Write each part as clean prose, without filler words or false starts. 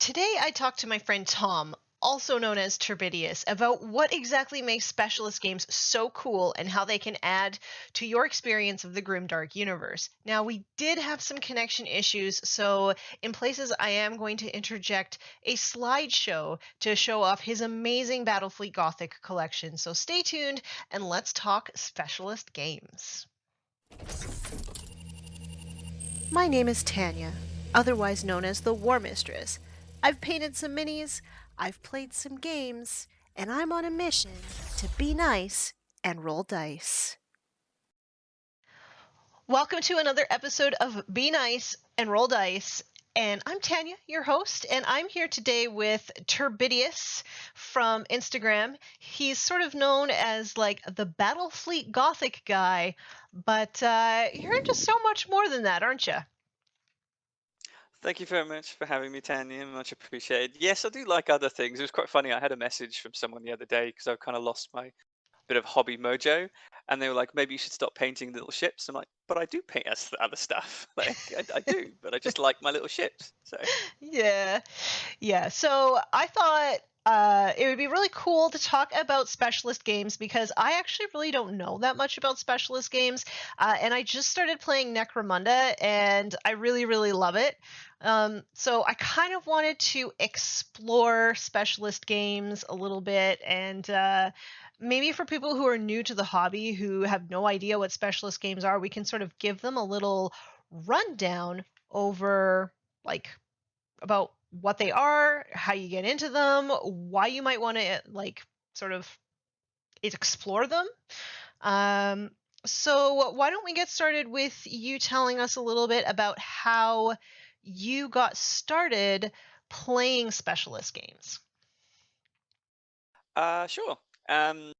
Today, I talked to my friend Tom, also known as Turbidious, about what exactly makes specialist games so cool and how they can add to your experience of the Grimdark universe. Now, we did have some connection issues, so in places, I am going to interject a slideshow to show off his amazing Battlefleet Gothic collection. So stay tuned and let's talk specialist games. My name is Tanya, otherwise known as the War Mistress. I've painted some minis, I've played some games, and I'm on a mission to be nice and roll dice. Welcome to another episode of Be Nice and Roll Dice. And I'm Tanya, your host, and I'm here today with Turbidious from Instagram. He's sort of known as like the Battlefleet Gothic guy, but you're into so much more than that, aren't you? Thank you very much for having me, Tanya. Much appreciated. Yes, I do like other things. It was quite funny. I had a message from someone the other day because I kind of lost my bit of hobby mojo, and they were like, "Maybe you should stop painting little ships." I'm like, "But I do paint other stuff. Like I do, but I just like my little ships." So Yeah. Yeah. So I thought it would be really cool to talk about specialist games because I actually really don't know that much about specialist games. And I just started playing Necromunda and I really, really love it. So I kind of wanted to explore specialist games a little bit and maybe for people who are new to the hobby who have no idea what specialist games are, we can sort of give them a little rundown over like about what they are, how you get into them, why you might want to like sort of explore them. Um, so why don't we get started with you telling us a little bit about how you got started playing specialist games? sure. Um,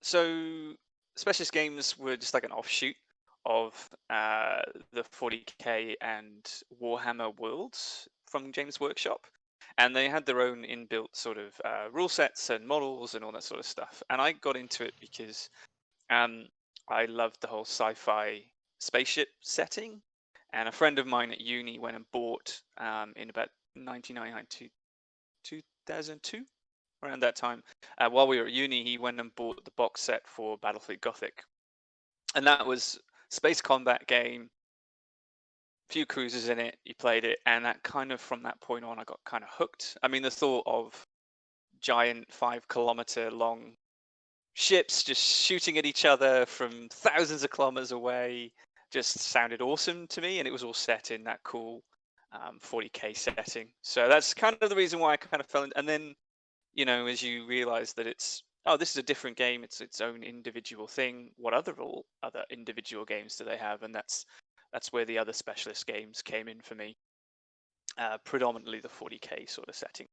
so specialist games were just like an offshoot of the 40k and Warhammer worlds from James Workshop, and they had their own inbuilt sort of rule sets and models and all that sort of stuff. And I got into it because um, I loved the whole sci-fi spaceship setting, and a friend of mine at uni went and bought in about 1999 to 2002, around that time. While we were at uni, he went and bought the box set for Battlefleet Gothic, and that was space combat game, few cruisers in it. He played it, and that kind of from that point on, I got kind of hooked. I mean, the thought of giant 5 kilometer long ships just shooting at each other from thousands of kilometers away just sounded awesome to me, and it was all set in that cool 40k setting. So that's kind of the reason why I kind of fell in. And then, as you realize that this is a different game, it's its own individual thing. What other individual games do they have? And that's where the other specialist games came in for me, predominantly the 40k sort of setting.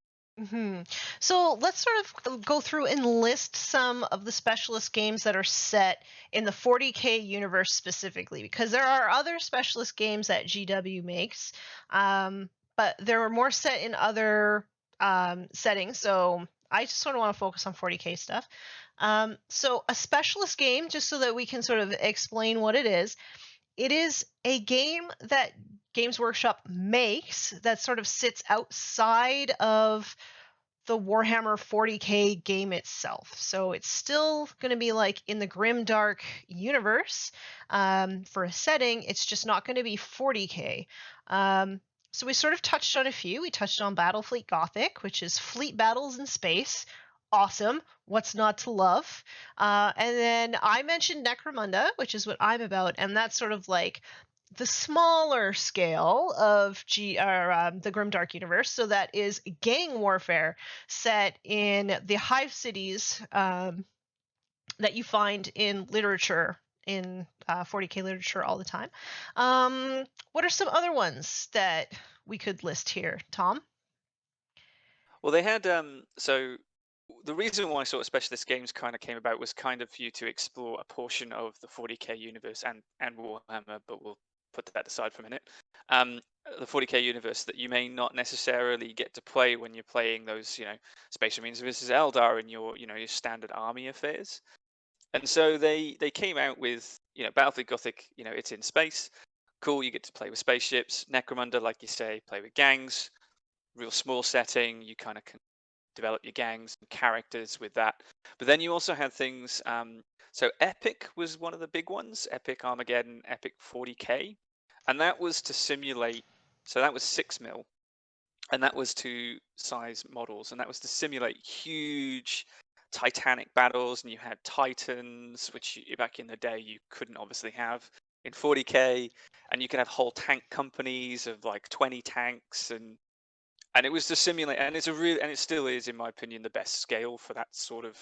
So let's sort of go through and list some of the specialist games that are set in the 40k universe specifically, because there are other specialist games that GW makes, but they're more set in other settings. So I just sort of want to focus on 40k stuff. So a specialist game, just so that we can sort of explain what it is a game that Games Workshop makes that sort of sits outside of the Warhammer 40k game itself. So it's still going to be like in the grimdark universe for a setting. It's just not going to be 40k. So we sort of touched on a few. We touched on Battlefleet Gothic, which is fleet battles in space. Awesome. What's not to love? And then I mentioned Necromunda, which is what I'm about, and that's sort of like the smaller scale of the Grimdark universe. So that is gang warfare set in the hive cities that you find in literature, in 40k literature all the time. What are some other ones that we could list here, Tom? Well, they had so the reason why sort of specialist games kind of came about was kind of for you to explore a portion of the 40k universe and Warhammer, but we'll put that aside for a minute. The 40k universe that you may not necessarily get to play when you're playing those, Space Marines versus Eldar in your standard army affairs. And so they came out with, Battlefield Gothic, it's in space. Cool, you get to play with spaceships. Necromunda, like you say, play with gangs. real small setting. You kind of can develop your gangs and characters with that. But then you also had things. So Epic was one of the big ones. Epic Armageddon, Epic 40K, and that was to simulate. So that was 6 mil, and that was to size models, and that was to simulate huge titanic battles. And you had titans, which back in the day you couldn't obviously have in 40K, and you could have whole tank companies of like 20 tanks, and it was to simulate, and it's a real, and it still is, in my opinion, the best scale for that sort of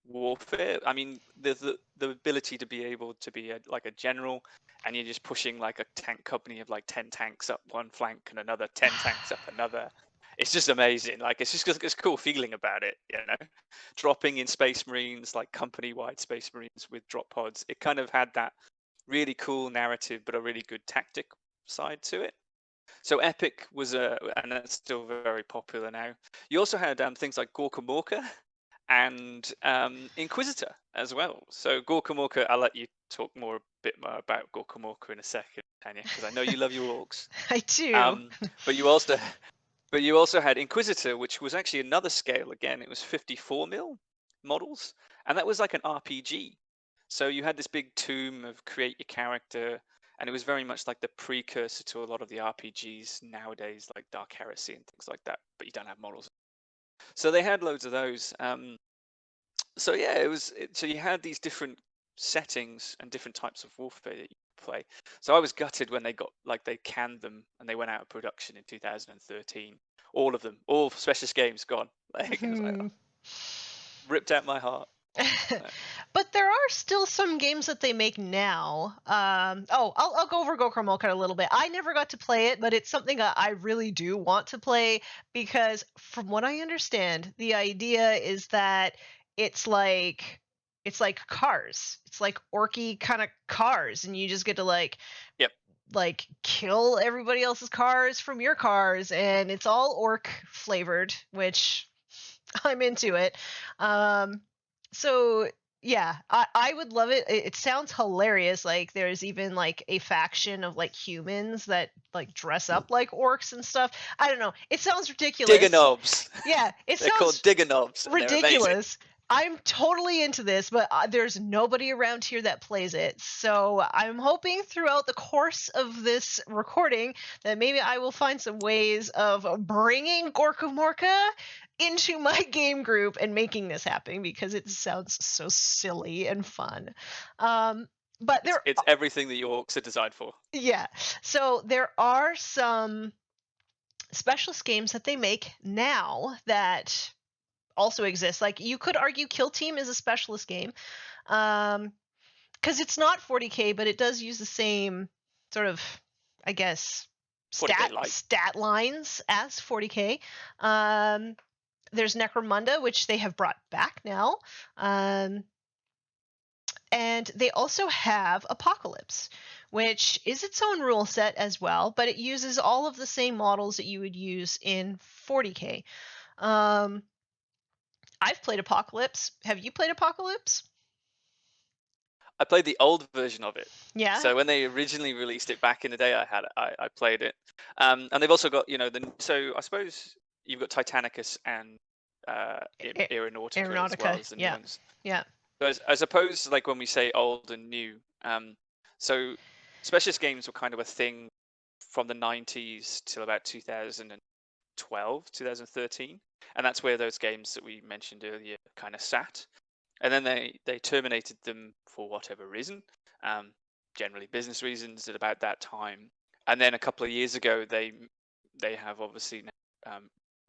warfare. I mean, the ability to be able to be like a general, and you're just pushing like a tank company of like 10 tanks up one flank and another 10 tanks up another. It's just amazing. Like, it's just it's a cool feeling about it, you know. Dropping in Space Marines, like company-wide Space Marines with drop pods. It kind of had that really cool narrative, but a really good tactic side to it. So Epic was and that's still very popular now. You also had things like Gorka Morka and Inquisitor as well. So Gorka Morka, I'll let you talk a bit more about Gorka Morka in a second, Tanya, because I know you love your orcs. I do. But you also had Inquisitor, which was actually another scale. Again, it was 54 mil models, and that was like an RPG. So you had this big tomb of create your character, and it was very much like the precursor to a lot of the RPGs nowadays, like Dark Heresy and things like that. But you don't have models. So they had loads of those. So yeah, so you had these different settings and different types of warfare that you could play. So I was gutted when they canned them and they went out of production in 2013. All of them, all specialist games gone. Like, it was like, ripped out my heart. But there are still some games that they make now. I'll go over Gorka Morka a little bit. I never got to play it, but it's something I really do want to play because, from what I understand, the idea is that it's like cars. It's like orky kind of cars, and you just get to like kill everybody else's cars from your cars, and it's all orc flavored, which I'm into it. So yeah, I would love it. It sounds hilarious. Like there's even like a faction of like humans that like dress up like orcs and stuff. I don't know. It sounds ridiculous. Digger knobs. Yeah, They're called digger knobs. Ridiculous. I'm totally into this, but there's nobody around here that plays it. So I'm hoping throughout the course of this recording that maybe I will find some ways of bringing Gorka Morka into my game group and making this happen because it sounds so silly and fun. But it's everything that your orcs are designed for. Yeah. So there are some specialist games that they make now that also exist. Like you could argue Kill Team is a specialist game, because it's not 40K, but it does use the same sort of, I guess, stat lines as 40K. There's Necromunda, which they have brought back now, and they also have Apocalypse, which is its own rule set as well, but it uses all of the same models that you would use in 40K. I've played Apocalypse. Have you played Apocalypse? I played the old version of it. Yeah. So when they originally released it back in the day, I played it. And they've also got, so I suppose you've got Titanicus and Aeronautica as well as the new ones. Yeah. So I suppose, like when we say old and new, so specialist games were kind of a thing from the 90s till about 2012, 2013. And that's where those games that we mentioned earlier kind of sat. And then they terminated them for whatever reason, generally business reasons at about that time. And then a couple of years ago, they have obviously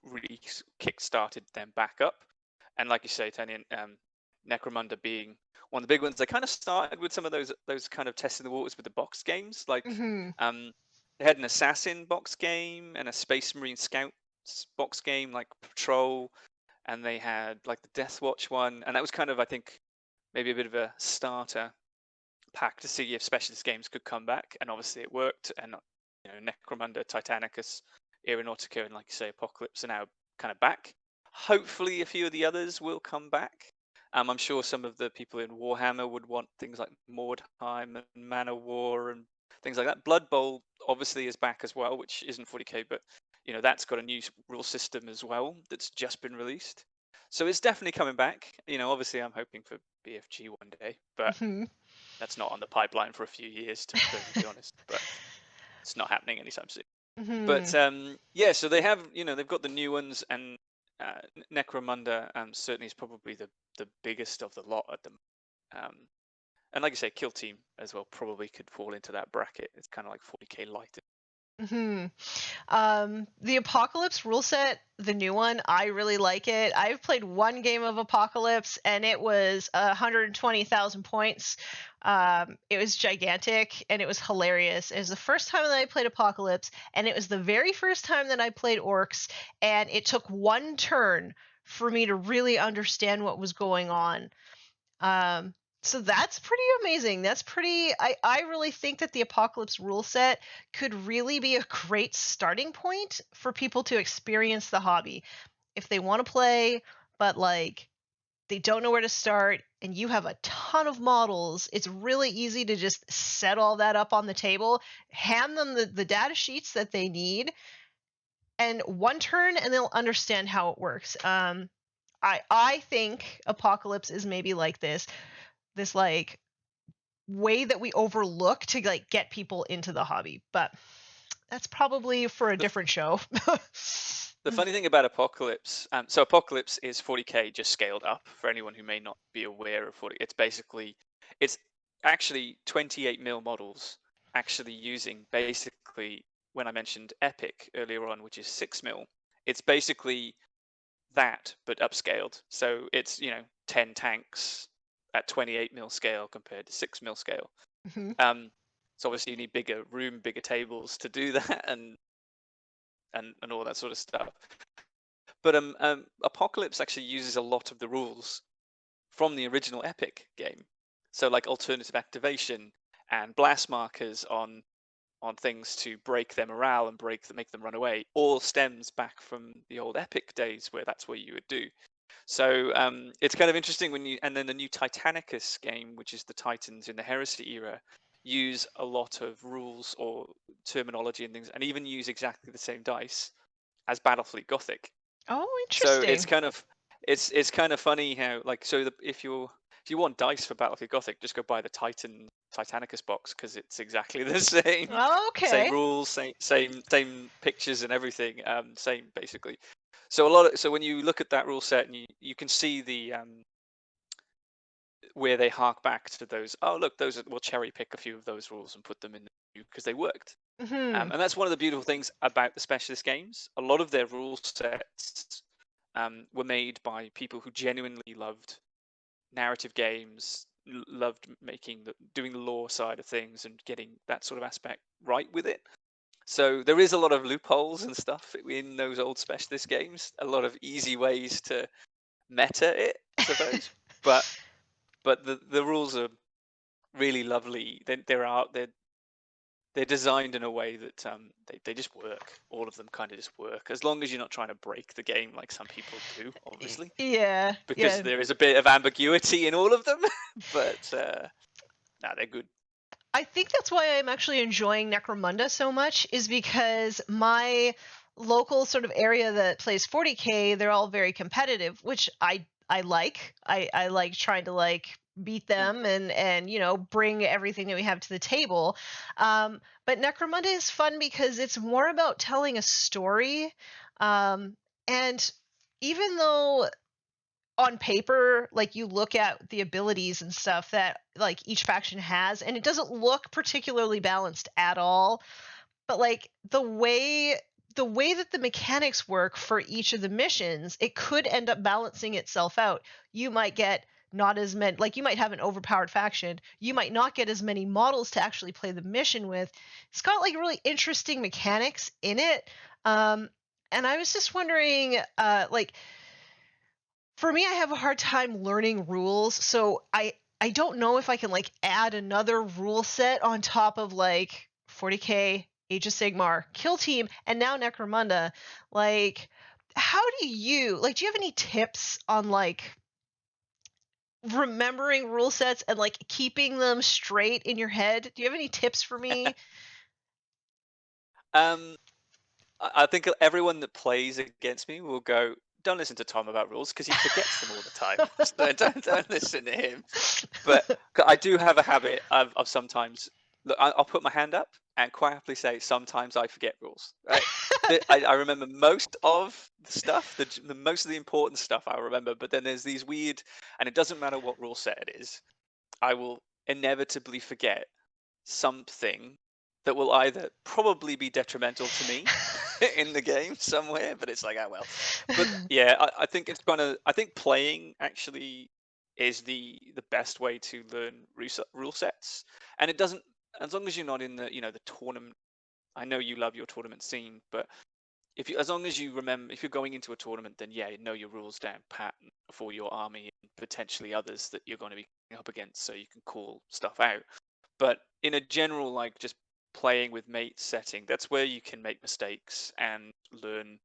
really kick-started them back up. And like you say, Tanya, Necromunda being one of the big ones, they kind of started with some of those kind of testing the waters with the box games. Like they had an Assassin box game and a Space Marine Scout box game like Patrol, and they had like the Death Watch one, and that was kind of, I think, maybe a bit of a starter pack to see if specialist games could come back, and obviously it worked. And Necromunda, Titanicus, Aeronautica, and like you say, Apocalypse are now kind of back. Hopefully a few of the others will come back. I'm sure some of the people in Warhammer would want things like Mordheim and Man of War and things like that. Blood Bowl obviously is back as well, which isn't 40K, but that's got a new rule system as well that's just been released. So it's definitely coming back. Obviously I'm hoping for BFG one day, but Mhm. that's not on the pipeline for a few years, to be perfectly honest. But it's not happening anytime soon. But Mhm. yeah, so they have, they've got the new ones, and Necromunda certainly is probably the biggest of the lot at them. And like I say, Kill Team as well probably could fall into that bracket. It's kind of like 40k light. Mhm. The Apocalypse rule set, the new one, I really like it. I've played one game of Apocalypse, and it was 120,000 points. It was gigantic, and it was hilarious. It was the first time that I played Apocalypse, and it was the very first time that I played Orcs, and it took one turn for me to really understand what was going on. Um, so that's pretty amazing. That's pretty. I really think that the Apocalypse rule set could really be a great starting point for people to experience the hobby. If they want to play, but like they don't know where to start, and you have a ton of models, it's really easy to just set all that up on the table, hand them the data sheets that they need, and one turn, and they'll understand how it works. I think Apocalypse is maybe like this like way that we overlook to like get people into the hobby, but that's probably for a The, different show. the funny thing about Apocalypse, so Apocalypse is 40k just scaled up for anyone who may not be aware of 40. It's actually 28 mil models, actually using basically, when I mentioned Epic earlier on, which is 6 mil, it's basically that but upscaled. So it's 10 tanks at 28 mil scale compared to 6 mil scale. Mhm. So obviously you need bigger room, bigger tables to do that, and all that sort of stuff. But Apocalypse actually uses a lot of the rules from the original Epic game. So like alternative activation and blast markers on things to break their morale and make them run away, all stems back from the old Epic days where that's what you would do. So it's kind of interesting and then the new Titanicus game, which is the Titans in the Heresy era, use a lot of rules or terminology and things, and even use exactly the same dice as Battlefleet Gothic. Oh, So interesting. it's kind of funny how if you want dice for Battlefield Gothic, just go buy the Titanicus box, because it's exactly the same. Same Okay. rules, same pictures and everything. Same basically. So when you look at that rule set, and you can see the where they hark back to those. Oh look, we'll cherry pick a few of those rules and put them in the new because they worked. Hmm. And that's one of the beautiful things about the specialist games. A lot of their rule sets were made by people who genuinely loved narrative games, loved doing the lore side of things and getting that sort of aspect right with it. So there is a lot of loopholes and stuff in those old specialist games, a lot of easy ways to meta it, I suppose. but the rules are really lovely. They're designed in a way that they just work. All of them kind of just work, as long as you're not trying to break the game like some people do, obviously, Yeah, because yeah. there is a bit of ambiguity in all of them. But no, they're good. I think that's why I'm actually enjoying Necromunda so much, is because my local sort of area that plays 40k, they're all very competitive, which I like. I like trying to like beat Mm. them and bring everything that we have to the table. But Necromunda is fun because it's more about telling a story. And even though on paper, like you look at the abilities and stuff that like each faction has, and it doesn't look particularly balanced at all, but like the way that the mechanics work for each of the missions, it could end up balancing itself out. You might get not as many, like you might have an overpowered faction, you might not get as many models to actually play the mission with. It's got like really interesting mechanics in it. And I was just wondering, like for me, I have a hard time learning rules, so I don't know if I can like add another rule set on top of like 40k, Age of Sigmar, Kill Team, and now Necromunda. Like, how do you have any tips on like remembering rule sets and like keeping them straight in your head? Do you have any tips for me? Um, I think everyone that plays against me will go, don't listen to Tom about rules because he forgets them all the time. So don't listen to him. But I do have a habit of sometimes, look, I'll put my hand up and quite happily say, sometimes I forget rules, right? I remember most of the stuff, the most of the important stuff I remember, but then there's these weird, and it doesn't matter what rule set it is, I will inevitably forget something that will either probably be detrimental to me in the game somewhere, but it's like, oh well. But yeah, I think I think playing actually is the best way to learn rule sets, and it doesn't, as long as you're not in the the tournament. I know you love your tournament scene, but as long as you remember, if you're going into a tournament, then yeah, you know your rules down pat for your army and potentially others that you're going to be up against, so you can call stuff out. But in a general, like, just playing with mates setting, that's where you can make mistakes and learn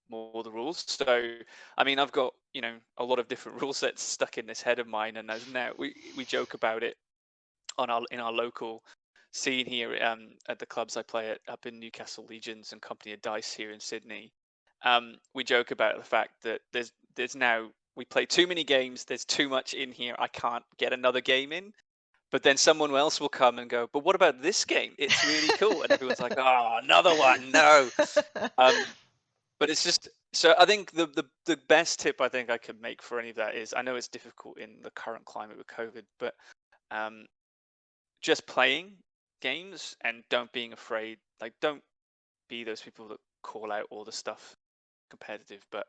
more of the rules. So I mean, I've got a lot of different rule sets stuck in this head of mine, and as now we joke about it in our local scene here, at the clubs I play at up in Newcastle Legions and Company of Dice here in Sydney. We joke about the fact that there's now, we play too many games, there's too much in here, I can't get another game in. But then someone else will come and go, but what about this game? It's really cool. And everyone's like, oh, another one, no. But it's just, so I think the best tip I think I could make for any of that is, I know it's difficult in the current climate with COVID, but um, just playing games and don't being afraid. Like, don't be those people that call out all the stuff competitive, but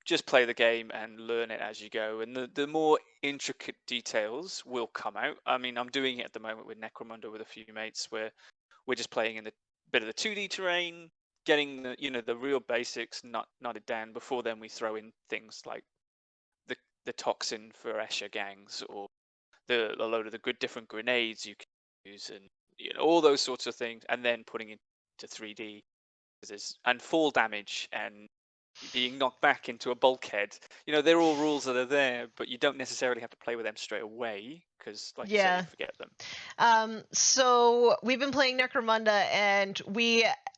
just play the game and learn it as you go. And the more intricate details will come out. I mean, I'm doing it at the moment with Necromunda with a few mates, where we're just playing in the bit of the 2D terrain, getting the real basics knotted down. Before then, we throw in things like the toxin for Escher gangs, or a load of the good different grenades you can use, and all those sorts of things, and then putting it to 3D, and fall damage and being knocked back into a bulkhead. They're all rules that are there, but you don't necessarily have to play with them straight away because, like you said, Yeah. you forget them. So we've been playing Necromunda, and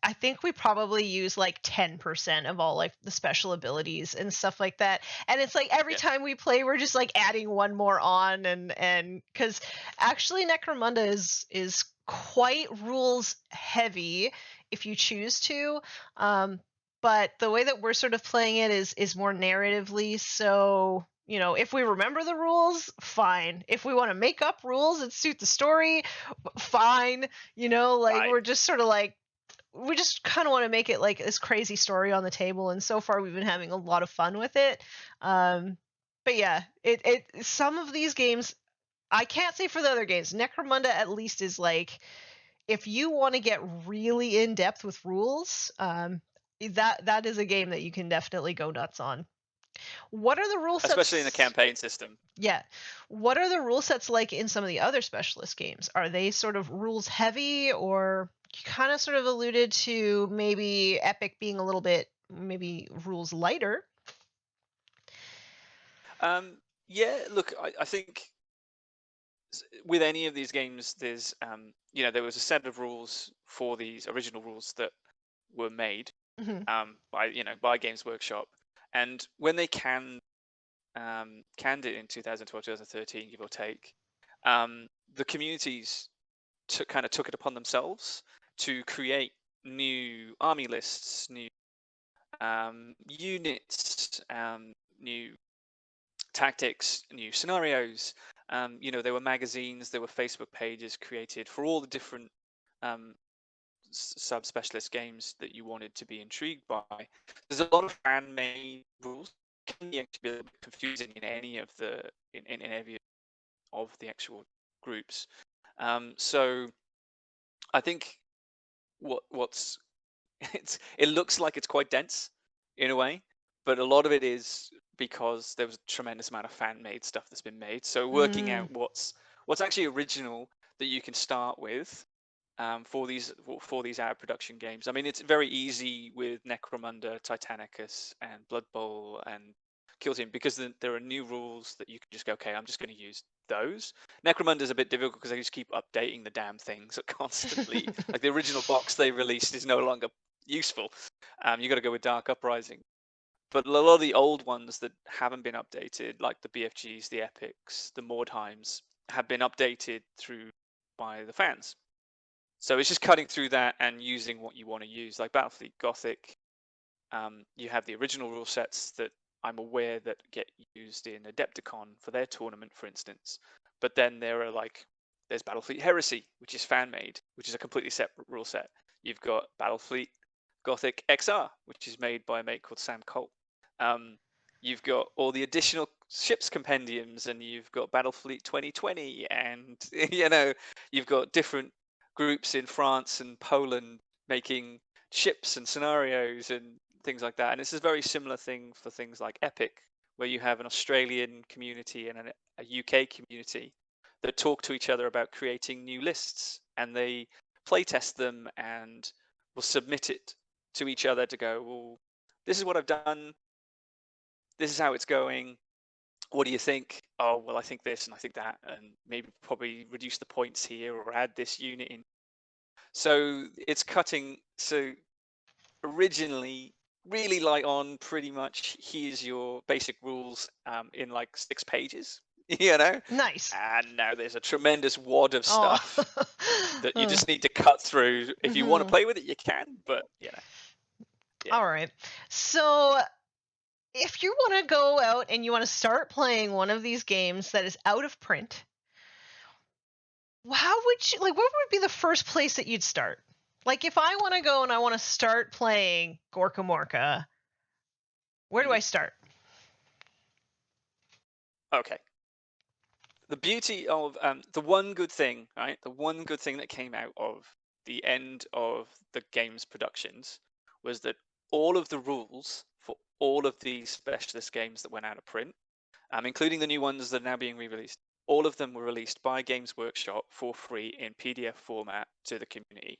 I think we probably use like 10% of all like the special abilities and stuff like that. And it's like every time we play, we're just like adding one more on, and because actually Necromunda is quite rules heavy if you choose to. But the way that we're sort of playing it is more narratively. So if we remember the rules, fine. If we want to make up rules that suit the story, fine. Like, Right. we're just sort of like, we just kind of want to make it like this crazy story on the table, and so far we've been having a lot of fun with it. But yeah, some of these games, I can't say for the other games. Necromunda at least is like, if you want to get really in depth with rules, that is a game that you can definitely go nuts on. What are the rule sets? Especially in the campaign system. Yeah. What are the rule sets like in some of the other specialist games? Are they sort of rules heavy, or you kind of sort of alluded to maybe Epic being a little bit maybe rules lighter? Yeah, look, I think with any of these games, there's there was a set of rules for these original rules that were made by Games Workshop, and when they canned it in 2012, 2013, give or take, the communities took it upon themselves to create new army lists, new units, new tactics, new scenarios. There were magazines, there were Facebook pages created for all the different um, sub-specialist games that you wanted to be intrigued by. There's a lot of fan-made rules. It can be actually a little bit confusing in any of in any of the actual groups. So I think what's it looks like it's quite dense in a way, but a lot of it is because there was a tremendous amount of fan-made stuff that's been made. So working out what's actually original that you can start with for these out of production games. I mean, it's very easy with Necromunda, Titanicus, and Blood Bowl and Kill Team, because there are new rules that you can just go, okay, I'm just going to use those. Necromunda is a bit difficult because they just keep updating the damn things constantly. Like, the original box they released is no longer useful. You got to go with Dark Uprising. But a lot of the old ones that haven't been updated, like the BFGs, the Epics, the Mordheims, have been updated through by the fans. So it's just cutting through that and using what you want to use. Like Battlefleet Gothic, you have the original rule sets that I'm aware that get used in Adepticon for their tournament, for instance. But then there's Battlefleet Heresy, which is fan made, which is a completely separate rule set. You've got Battlefleet Gothic XR, which is made by a mate called Sam Colt. You've got all the additional ships compendiums, and you've got Battlefleet 2020, and you've got different groups in France and Poland making ships and scenarios and things like that. And it's a very similar thing for things like Epic, where you have an Australian community and a UK community that talk to each other about creating new lists, and they playtest them and will submit it to each other to go, well, this is what I've done, this is how it's going, what do you think? Oh, well, I think this and I think that, and maybe probably reduce the points here or add this unit in. So it's cutting. So originally, really light on, pretty much here's your basic rules in like 6 pages, Nice. And now there's a tremendous wad of Oh. stuff that you just need to cut through. If you want to play with it, you can, but Yeah. All right. So if you want to go out and you want to start playing one of these games that is out of print, how would you, what would be the first place that you'd start? Like, if I want to go and I want to start playing Gorka Morka, where do I start? Okay. The beauty of the one good thing, right? The one good thing that came out of the end of the game's productions was that all of the rules for all of these specialist games that went out of print, including the new ones that are now being re-released, all of them were released by Games Workshop for free in PDF format to the community.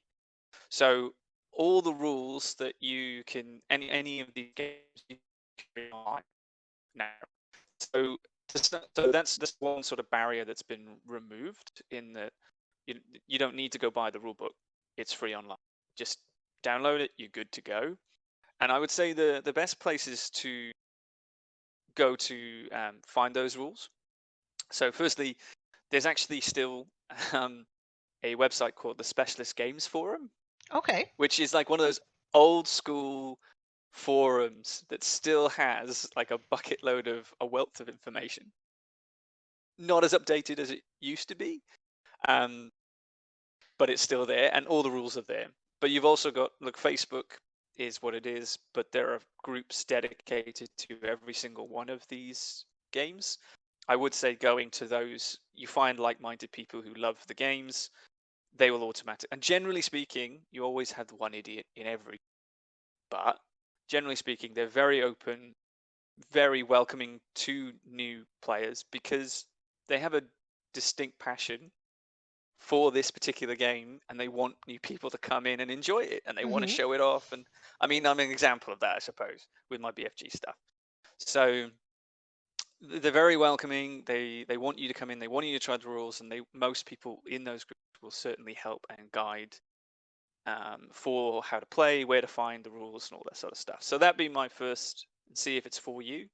So all the rules that you can, any of these games, you can online now. So that's one sort of barrier that's been removed, in that you don't need to go buy the rule book. It's free online. Just download it, you're good to go. And I would say the best places to go to find those rules. So firstly, there's actually still a website called the Specialist Games Forum, Okay. which is like one of those old school forums that still has like a bucket load of a wealth of information. Not as updated as it used to be, but it's still there, and all the rules are there. But you've also got, look, Facebook is what it is, but there are groups dedicated to every single one of these games. I would say going to those, you find like-minded people who love the games. They will automatically, and generally speaking, you always have one idiot in every, but generally speaking, they're very open, very welcoming to new players, because they have a distinct passion for this particular game, and they want new people to come in and enjoy it, and they want to show it off. And I mean, I'm an example of that, I suppose, with my BFG stuff. So they're very welcoming. They want you to come in, they want you to try the rules, and most people in those groups will certainly help and guide for how to play, where to find the rules, and all that sort of stuff. So that'd be my first, see if it's for you.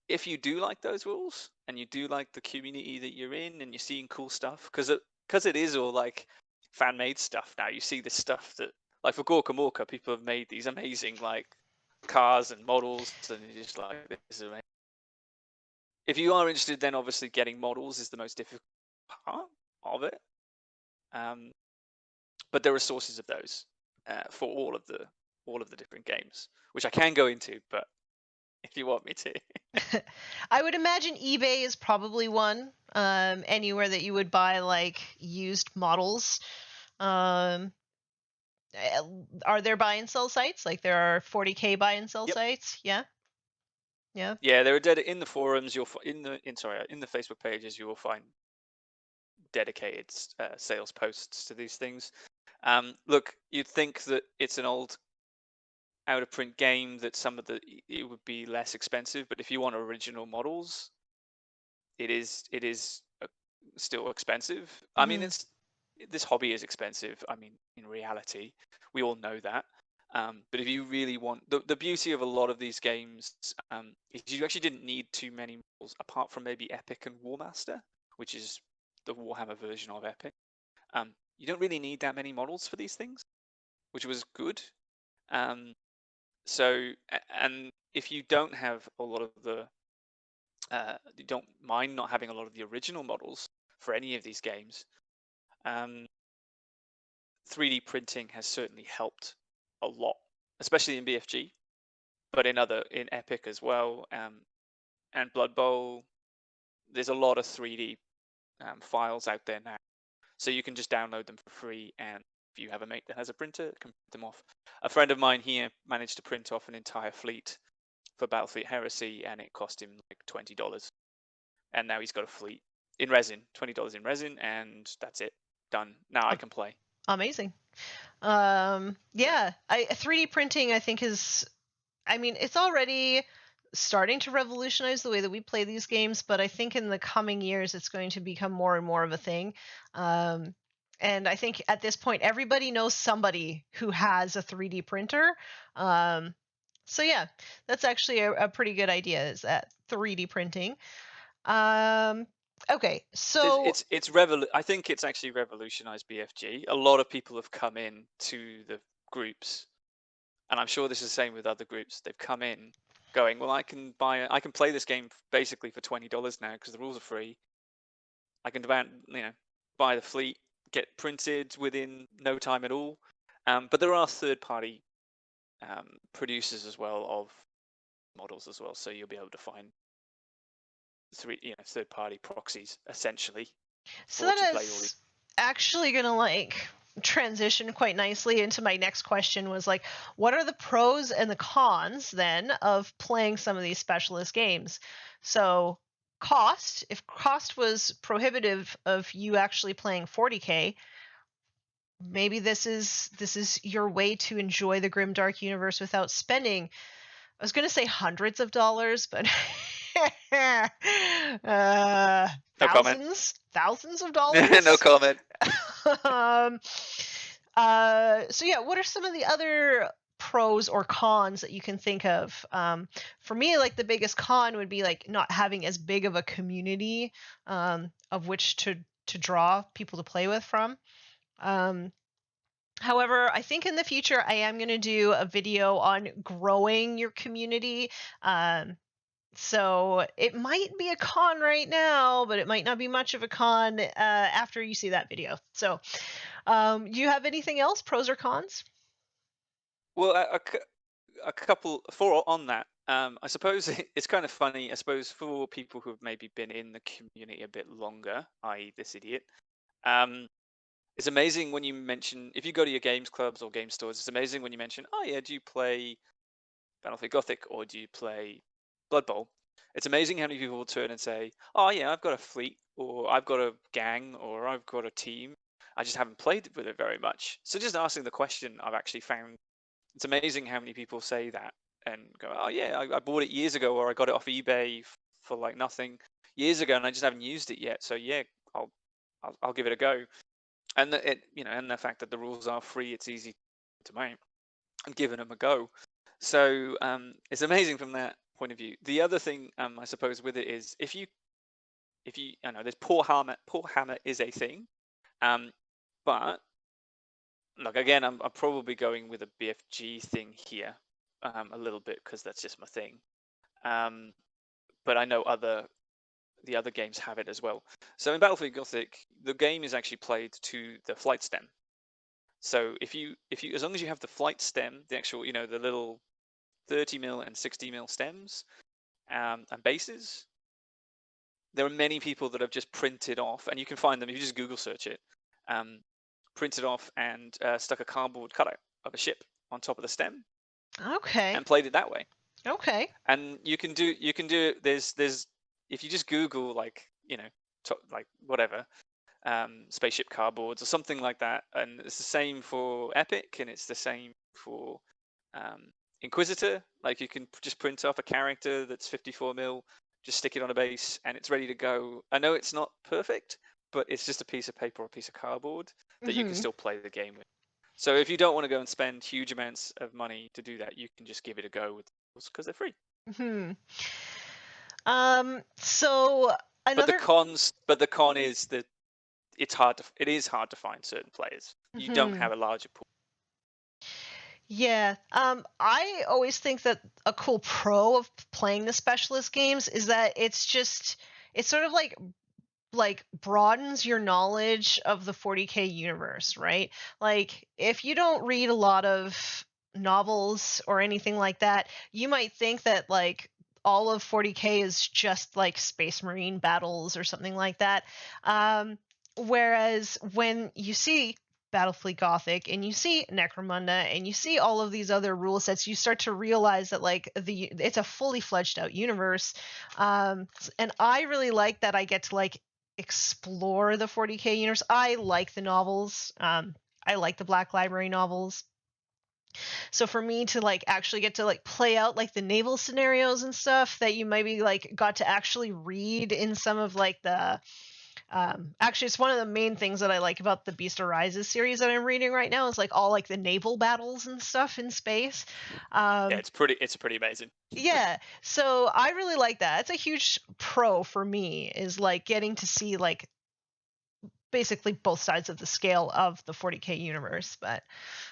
If you do like those rules and you do like the community that you're in and you're seeing cool stuff, because it is all like fan made stuff now. You see this stuff that, like for Gorka Morka, people have made these amazing like cars and models, and you're just like, this is amazing. If you are interested, then obviously getting models is the most difficult part of it. But there are sources of those for all of the different games, which I can go into, but if you want me to. I would imagine eBay is probably one. Anywhere that you would buy like used models. Are there buy and sell sites? Like there are 40K buy and sell sites? Yeah. Yeah. Yeah, there are in the forums. In the Facebook pages, you will find dedicated sales posts to these things. Look, you'd think that it's an old, out of print game, that it would be less expensive, but if you want original models, it is still expensive. I mean, this hobby is expensive. I mean, in reality, we all know that. But if you really want the beauty of a lot of these games, is you actually didn't need too many models apart from maybe Epic and Warmaster, which is the Warhammer version of Epic. You don't really need that many models for these things, which was good. And if you don't have a lot of the you don't mind not having a lot of the original models for any of these games, 3D printing has certainly helped a lot, especially in BFG, but in Epic as well, and Blood Bowl. There's a lot of 3D files out there now, so you can just download them for free. And if you have a mate that has a printer, can print them off. A friend of mine here managed to print off an entire fleet for Battlefleet Heresy, and it cost him like $20. And now he's got a fleet in resin, $20 in resin, and that's it. Done. Now I can play. Amazing. 3D printing, I think, it's already starting to revolutionize the way that we play these games, but I think in the coming years it's going to become more and more of a thing. And I think at this point everybody knows somebody who has a 3D printer. So yeah, that's actually a pretty good idea, is that 3D printing. Okay, so I think it's actually revolutionized BFG. A lot of people have come in to the groups, and I'm sure this is the same with other groups. They've come in going, well, I can play this game basically for $20 now because the rules are free. I can buy the fleet, get printed within no time at all. But there are third-party producers as well of models as well, so you'll be able to find third-party proxies essentially. So that is actually gonna transition quite nicely into my next question, was what are the pros and the cons then of playing some of these specialist games? So cost, if cost was prohibitive of you actually playing 40K, maybe this is your way to enjoy the grimdark universe without spending, I was going to say hundreds of dollars, but thousands of dollars. No comment. So yeah, what are some of the other pros or cons that you can think of? For me, the biggest con would be not having as big of a community of which to draw people to play with from. However, I think in the future I am going to do a video on growing your community. So it might be a con right now, but it might not be much of a con after you see that video. So do you have anything else, pros or cons? Well, a couple on that. I suppose it's kind of funny, I suppose, for people who have maybe been in the community a bit longer, i.e. this idiot. It's amazing when you mention, if you go to your games clubs or game stores, it's amazing when you mention, oh yeah, do you play Battlefleet Gothic or do you play Blood Bowl? It's amazing how many people will turn and say, oh yeah, I've got a fleet, or I've got a gang, or I've got a team. I just haven't played with it very much. So just asking the question, I've actually found it's amazing how many people say that and go, oh yeah, I bought it years ago, or I got it off eBay for nothing years ago, and I just haven't used it yet. So yeah, I'll give it a go. And and the fact that the rules are free, it's easy to make. I'm giving them a go. So it's amazing from that point of view. The other thing, I suppose, with it is if you, I know there's poor hammer is a thing, but look, again, I'm probably going with a BFG thing here, a little bit because that's just my thing. But I know the other games have it as well. So in Battlefleet Gothic, the game is actually played to the flight stem. So if you as long as you have the flight stem, the actual the little 30mm and 60mm stems and bases, there are many people that have just printed off, and you can find them if you just Google search it, printed off and stuck a cardboard cutout of a ship on top of the stem. Okay. And played it that way. Okay. And you can do it. There's if you just Google whatever, spaceship cardboards or something like that, and it's the same for Epic and it's the same for Inquisitor. You can just print off a character that's 54mm, just stick it on a base and it's ready to go. I know it's not perfect, but it's just a piece of paper or a piece of cardboard that you can still play the game with. So if you don't want to go and spend huge amounts of money to do that, you can just give it a go with those because they're free. Hmm. So But the another. con is that it is hard to find certain players. You don't have a larger pool. Yeah. I always think that a cool pro of playing the specialist games is that it's sort of like broadens your knowledge of the 40K universe, right? Like if you don't read a lot of novels or anything like that, you might think that like all of 40K is just like Space Marine battles or something like that. Whereas when you see Battlefleet Gothic and you see Necromunda and you see all of these other rule sets, you start to realize that like it's a fully fledged out universe. And I really like that I get to like explore the 40K universe. I like the novels. I like the Black Library novels. So for me to like actually get to like play out like the naval scenarios and stuff that you maybe like got to actually read in some of like the actually it's one of the main things that I like about the Beast Arises series that I'm reading right now is like all like the naval battles and stuff in space. Yeah, it's pretty amazing. Yeah, so I really like that. It's a huge pro for me is like getting to see like basically both sides of the scale of the 40K universe. But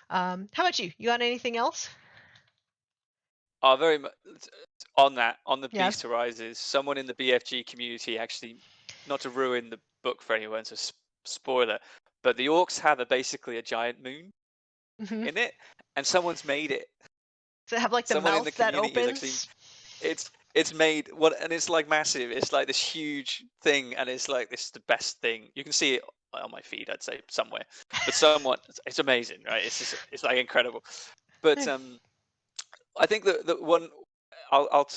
how about you? You got anything else? Very much on the Yes. Beast Arises. Someone in the BFG community actually, not to ruin the book for anyone, so spoiler, but the orcs have basically a giant moon Mm-hmm. in it, and someone's made it. Does it have like the Someone in the mouth that community has actually opens? it's made what, and it's like massive. It's like this huge thing, and it's like this is the best thing. You can see it on my feed, I'd say somewhere, but someone it's amazing, right? It's like incredible. But I think that the one I'll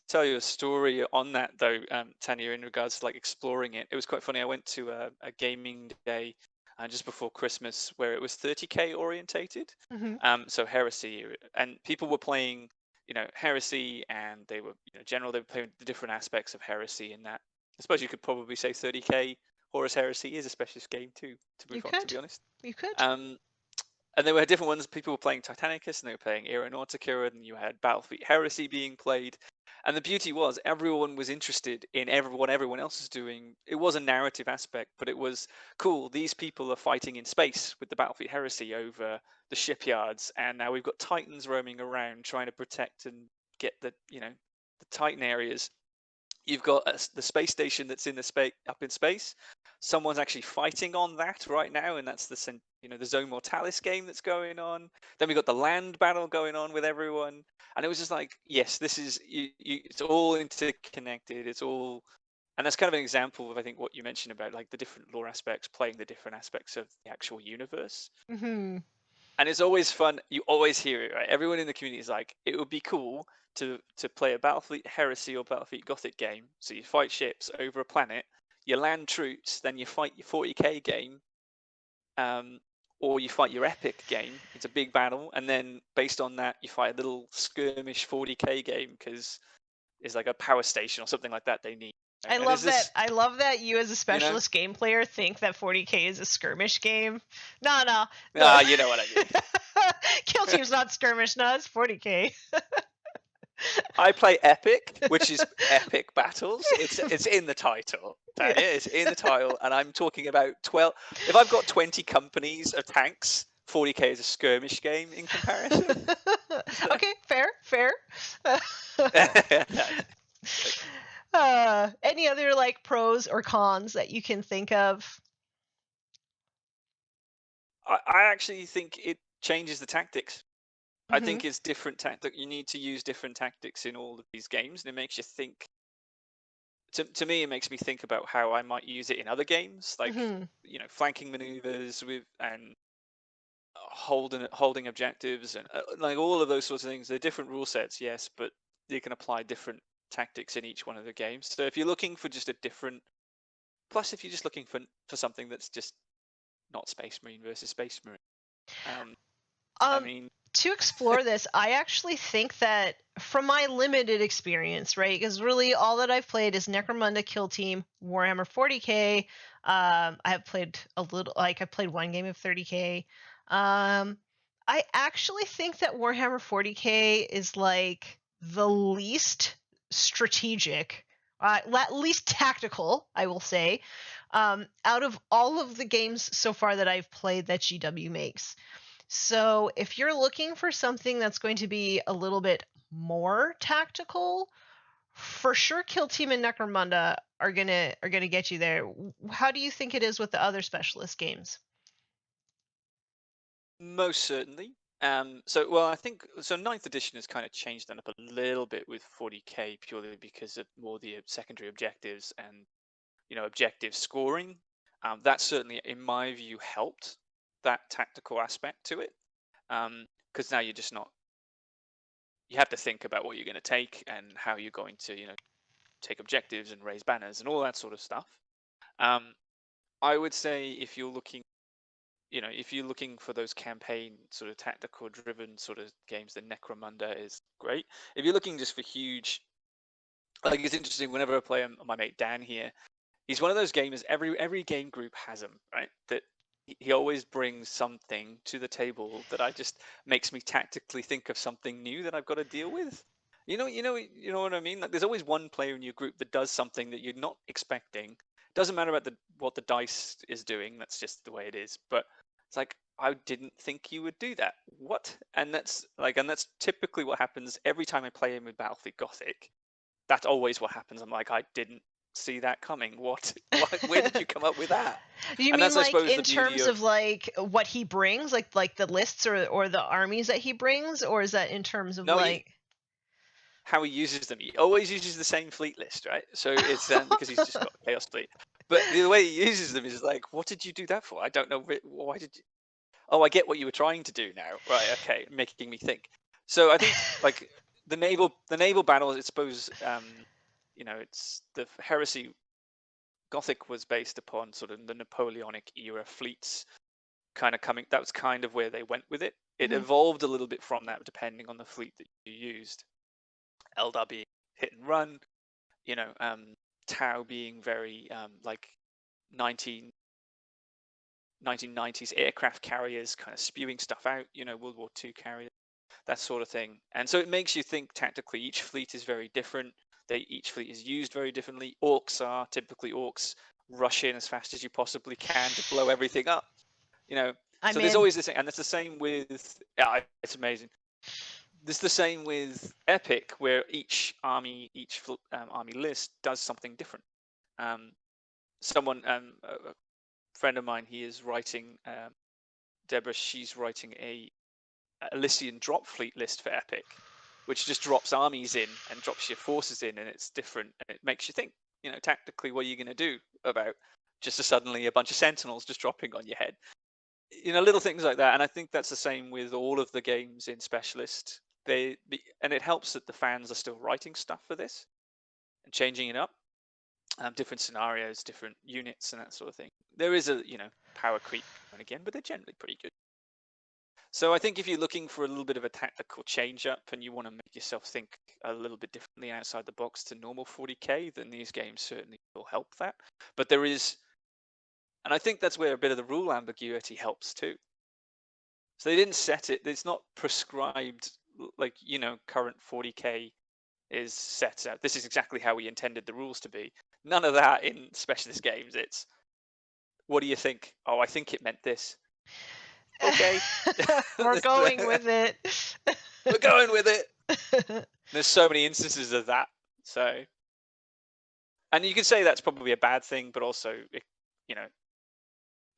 tell you a story on that though, Tanya, in regards to like exploring it. It was quite funny. I went to a gaming day just before Christmas where it was 30K orientated. Mm-hmm. So Heresy, and people were playing, Heresy, and they were, they were playing the different aspects of Heresy in that. I suppose you could probably say 30K Horus Heresy is a specialist game too, You to could. be honest. You could. Um, and there were different ones. People were playing Titanicus, and they were playing Aeronautica, and you had Battlefleet Heresy being played. And the beauty was everyone was interested in what everyone else is doing. It was a narrative aspect, but it was cool. These people are fighting in space with the Battlefleet Heresy over the shipyards, and now we've got Titans roaming around trying to protect and get the Titan areas. You've got the space station that's in the space up in space. Someone's actually fighting on that right now, and that's the Zone Mortalis game that's going on. Then we got the land battle going on with everyone, and it was just like, yes, this is it's all interconnected. It's all, and that's kind of an example of I think what you mentioned about like the different lore aspects playing the different aspects of the actual universe. Mm-hmm. And it's always fun. You always hear it, right? Everyone in the community is like, it would be cool to play a Battlefleet Heresy or Battlefleet Gothic game. So you fight ships over a planet, you land troops, then you fight your 40K game, or you fight your epic game. It's a big battle, and then based on that, you fight a little skirmish 40K game because it's like a power station or something like that they need. Right? I And is love that. this, I love that you, as a you know, specialist game player, think that 40K is a skirmish game. No, no, you know what I mean. Kill Team's not skirmish. No, it's 40K. I play Epic, which is epic battles. It's in the title, Tanya. Yeah. It's in the title, and I'm talking about 12. If I've got 20 companies of tanks, 40K is a skirmish game in comparison. Okay, fair. Any other like pros or cons that you can think of? I actually think it changes the tactics. I Mm-hmm. think it's different tactic. You need to use different tactics in all of these games, and it makes you think. To me, it makes me think about how I might use it in other games, like Mm-hmm. flanking maneuvers and holding objectives and like all of those sorts of things. They're different rule sets, yes, but you can apply different tactics in each one of the games. So if you're looking for just a different, plus if you're just looking for something that's just not Space Marine versus Space Marine, I Um, mean, to explore this, I actually think that from my limited experience, right? Because really all that I've played is Necromunda Kill Team, Warhammer 40K. I have played a little, like I played one game of 30K. I actually think that Warhammer 40K is like the least strategic, least tactical, I will say, out of all of the games so far that I've played that GW makes. So if you're looking for something that's going to be a little bit more tactical, for sure Kill Team and Necromunda are gonna get you there. How do you think it is with the other specialist games? Most certainly. Well, I think so. Ninth edition has kind of changed that up a little bit with 40k purely because of more the secondary objectives and objective scoring. That certainly, in my view, helped that tactical aspect to it. Because now you're just not. You have to think about what you're going to take and how you're going to, take objectives and raise banners and all that sort of stuff. I would say if you're looking for those campaign sort of tactical driven sort of games, then Necromunda is great. If you're looking just for huge, like it's interesting whenever I play my mate Dan here, he's one of those gamers. Every game group has him, right? That he always brings something to the table that I just makes me tactically think of something new that I've got to deal with. You know what I mean? Like there's always one player in your group that does something that you're not expecting. Doesn't matter about what the dice is doing. That's just the way it is. But it's like I didn't think you would do that. What? And that's typically what happens every time I play him with Battlefleet Gothic. That's always what happens. I'm like, I didn't see that coming. What? Where did you come up with that? You And mean that's, I like suppose, in the beauty terms of of like what he brings, like the lists or the armies that he brings, or is that in terms of no, like how he uses them. He always uses the same fleet list, right? So it's because he's just got a chaos fleet. But the way he uses them is like, what did you do that for? I don't know. Why did you? Oh, I get what you were trying to do now. Right? Okay, making me think. So I think like the naval battles. I suppose it's the Heresy. Gothic was based upon sort of the Napoleonic era fleets kind of coming. That was kind of where they went with it. It Mhm. evolved a little bit from that, depending on the fleet that you used. Eldar being hit and run, Tau being very like 1990s aircraft carriers kind of spewing stuff out, World War II carriers, that sort of thing. And so it makes you think tactically. Each fleet is very different. Each fleet is used very differently. Orcs rush in as fast as you possibly can to blow everything up. I'm So there's in. always this thing, and it's the same with. Yeah, it's amazing. It's the same with Epic, where each army list does something different. A friend of mine, he is writing. Deborah, she's writing a Elysian drop fleet list for Epic, which just drops armies in and drops your forces in, and it's different, and it makes you think. Tactically, what are you going to do about just suddenly a bunch of sentinels just dropping on your head? Little things like that. And I think that's the same with all of the games in Specialist. And it helps that the fans are still writing stuff for this and changing it up, different scenarios, different units, and that sort of thing. There is a power creep and again, but they're generally pretty good. So I think if you're looking for a little bit of a tactical change up and you want to make yourself think a little bit differently outside the box to normal 40k, then these games certainly will help that. But there is, and I think that's where a bit of the rule ambiguity helps too. So they didn't set it. It's not prescribed like current 40k is set out. This is exactly how we intended the rules to be. None of that in specialist games. It's what do you think? Oh, I think it meant this. Okay, We're going with it. we're going with it. There's so many instances of that. So, and you could say that's probably a bad thing, but also it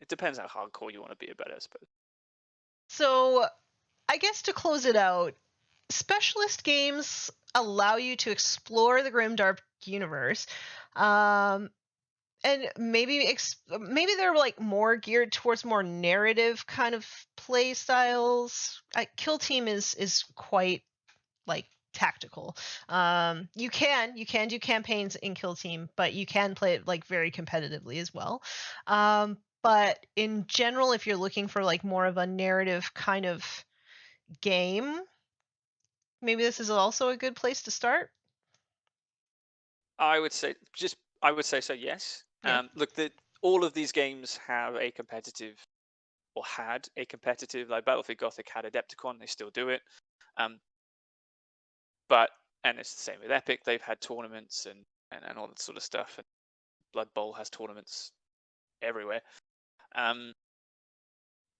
depends how hardcore you want to be about it, I suppose. So, I guess to close it out, specialist games allow you to explore the grimdark universe, and maybe they're like more geared towards more narrative kind of play styles. Kill Team is quite like tactical. You can do campaigns in Kill Team, but you can play it like very competitively as well. But in general, if you're looking for like more of a narrative kind of game, maybe this is also a good place to start. I would say so. Yes. Yeah. Look, all of these games have a competitive or had a competitive, like Battlefleet Gothic had Adepticon, they still do it. And it's the same with Epic. They've had tournaments and all that sort of stuff. And Blood Bowl has tournaments everywhere.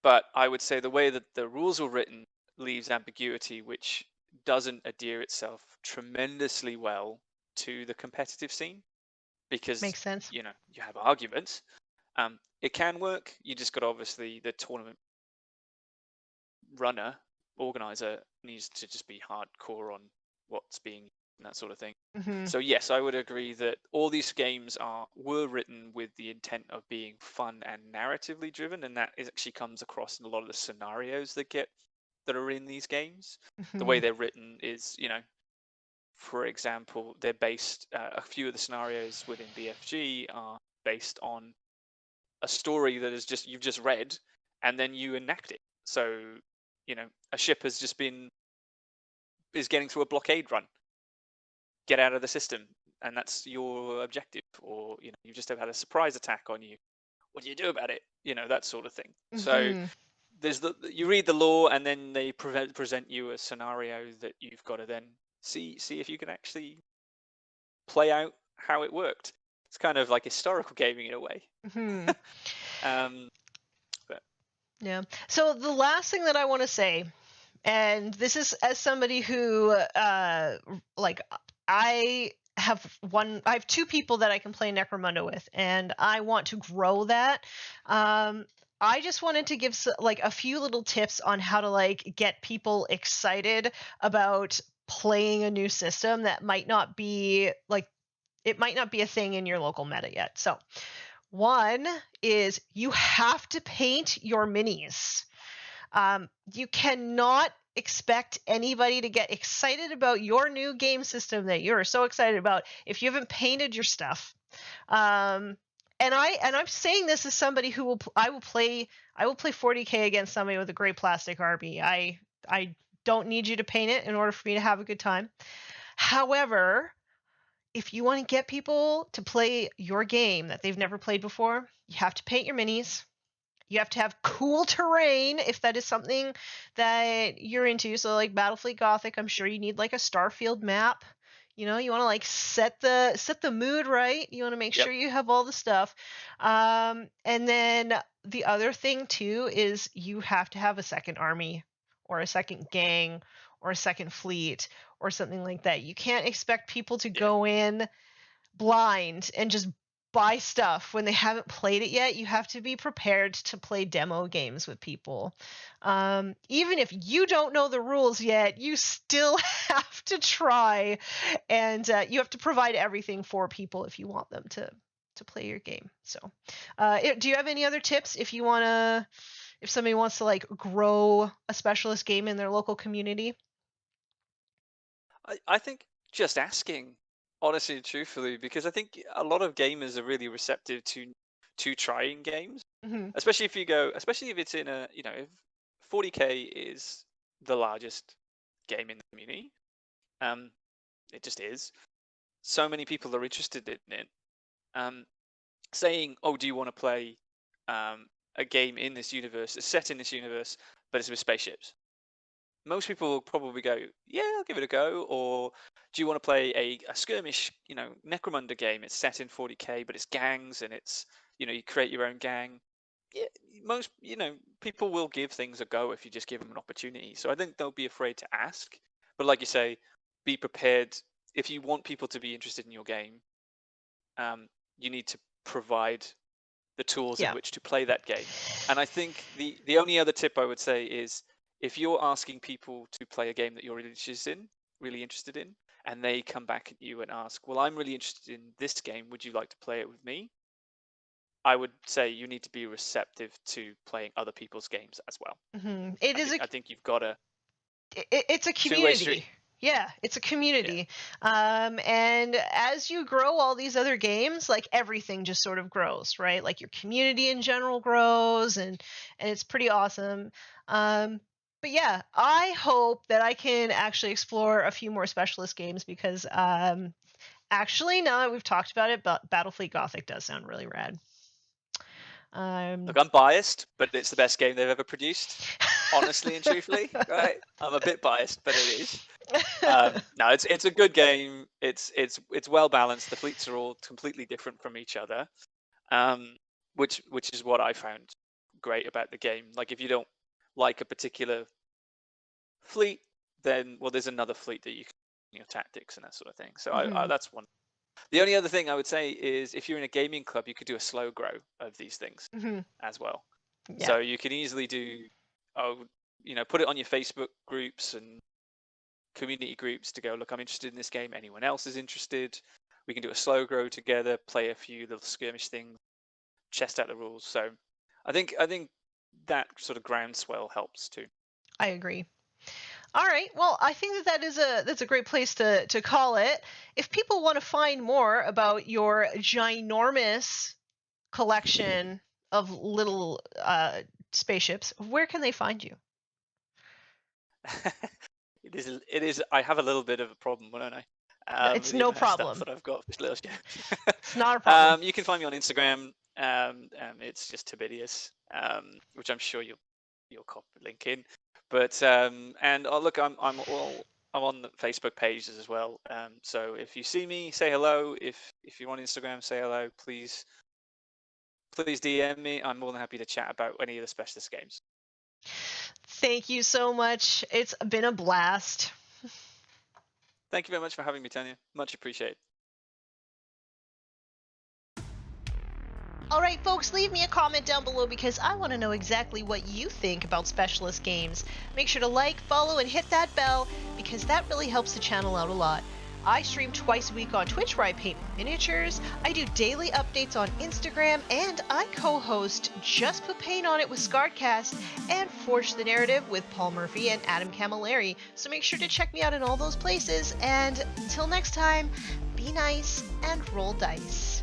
But I would say the way that the rules were written leaves ambiguity, which doesn't adhere itself tremendously well to the competitive scene, because Makes sense. you have arguments. It can work. You just got obviously the tournament organizer needs to just be hardcore on what's being and that sort of thing. Mm-hmm. So yes, I would agree that all these games were written with the intent of being fun and narratively driven, and that actually comes across in a lot of the scenarios that are in these games. Mm-hmm. The way they're written is, for example, they're based. A few of the scenarios within BFG are based on a story that is you've just read, and then you enact it. So, a ship is getting through a blockade run. Get out of the system, and that's your objective. Or you just have had a surprise attack on you. What do you do about it? That sort of thing. Mm-hmm. So you read the law, and then they present you a scenario that you've got to then see if you can actually play out how it worked. It's kind of like historical gaming in a way. Mm-hmm. But Yeah. So the last thing that I want to say, and this is as somebody who I have two people that I can play Necromunda with, and I want to grow that. I just wanted to give a few little tips on how to get people excited about playing a new system that might not be it might not be a thing in your local meta yet. So one is you have to paint your minis. You cannot expect anybody to get excited about your new game system that you're so excited about if you haven't painted your stuff. And I'm saying this as somebody who I will play 40K against somebody with a great plastic army. I don't need you to paint it in order for me to have a good time. However, if you want to get people to play your game that they've never played before, you have to paint your minis. You have to have cool terrain if that is something that you're into. So like Battlefleet Gothic, I'm sure you need a Starfield map. You want to set the mood right. You want to make sure you have all the stuff. And then the other thing too is you have to have a second army or a second gang or a second fleet or something like that. You can't expect people to go in blind and just buy stuff when they haven't played it yet. You have to be prepared to play demo games with people. Even if you don't know the rules yet, you still have to try, and you have to provide everything for people if you want them to play your game. So do you have any other tips if somebody wants to grow a specialist game in their local community? I think just asking, honestly and truthfully, because I think a lot of gamers are really receptive to trying games, especially if it's in if 40K is the largest game in the community. It just is. So many people are interested in it. Saying, "Oh, do you want to play a game in this universe, it's set in this universe, but it's with spaceships?" Most people will probably go, "Yeah, I'll give it a go." Or, "Do you want to play a skirmish, Necromunda game? It's set in 40K, but it's gangs and it's, you create your own gang." Yeah, most, people will give things a go if you just give them an opportunity. So I think they'll be afraid to ask. But like you say, be prepared. If you want people to be interested in your game, you need to provide the tools in which to play that game. And I think the only other tip I would say is, if you're asking people to play a game that you're really interested in, and they come back at you and ask, "Well, I'm really interested in this game. Would you like to play it with me?" I would say you need to be receptive to playing other people's games as well. I think you've got to. It's a community. Yeah, it's a community. Yeah. And as you grow all these other games, everything just sort of grows, right? Your community in general grows, and it's pretty awesome. But yeah, I hope that I can actually explore a few more specialist games because actually, now that we've talked about it, Battlefleet Gothic does sound really rad. Look, I'm biased, but it's the best game they've ever produced. Honestly and truthfully, right? I'm a bit biased, but it is. No, it's a good game. It's well balanced. The fleets are all completely different from each other, which is what I found great about the game. Like, if you don't like a particular fleet, then there's another fleet that you can tactics and that sort of thing. So I that's one. The only other thing I would say is, if you're in a gaming club, you could do a slow grow of these things as well. Yeah. So you can easily do, put it on your Facebook groups and community groups to go, look, I'm interested in this game. Anyone else is interested? We can do a slow grow together, play a few little skirmish things, test out the rules. So I think that sort of groundswell helps too. I agree. All right. Well, I think that's a great place to call it. If people want to find more about your ginormous collection of little spaceships, where can they find you? It is. I have a little bit of a problem, don't I? It's no problem. Stuff that I've got for little It's not a problem. You can find me on Instagram. It's just Turbidious, which I'm sure you'll copy link in. But look, I'm on the Facebook pages as well. So if you see me, say hello. If you're on Instagram, say hello. Please DM me. I'm more than happy to chat about any of the specialist games. Thank you so much. It's been a blast. Thank you very much for having me, Tanya. Much appreciated. All right, folks, leave me a comment down below because I want to know exactly what you think about specialist games. Make sure to like, follow, and hit that bell because that really helps the channel out a lot. I stream twice a week on Twitch where I paint miniatures, I do daily updates on Instagram, and I co-host Just Put Paint on It with Scarredcast and Forge the Narrative with Paul Murphy and Adam Camilleri. So make sure to check me out in all those places, and until next time, be nice and roll dice.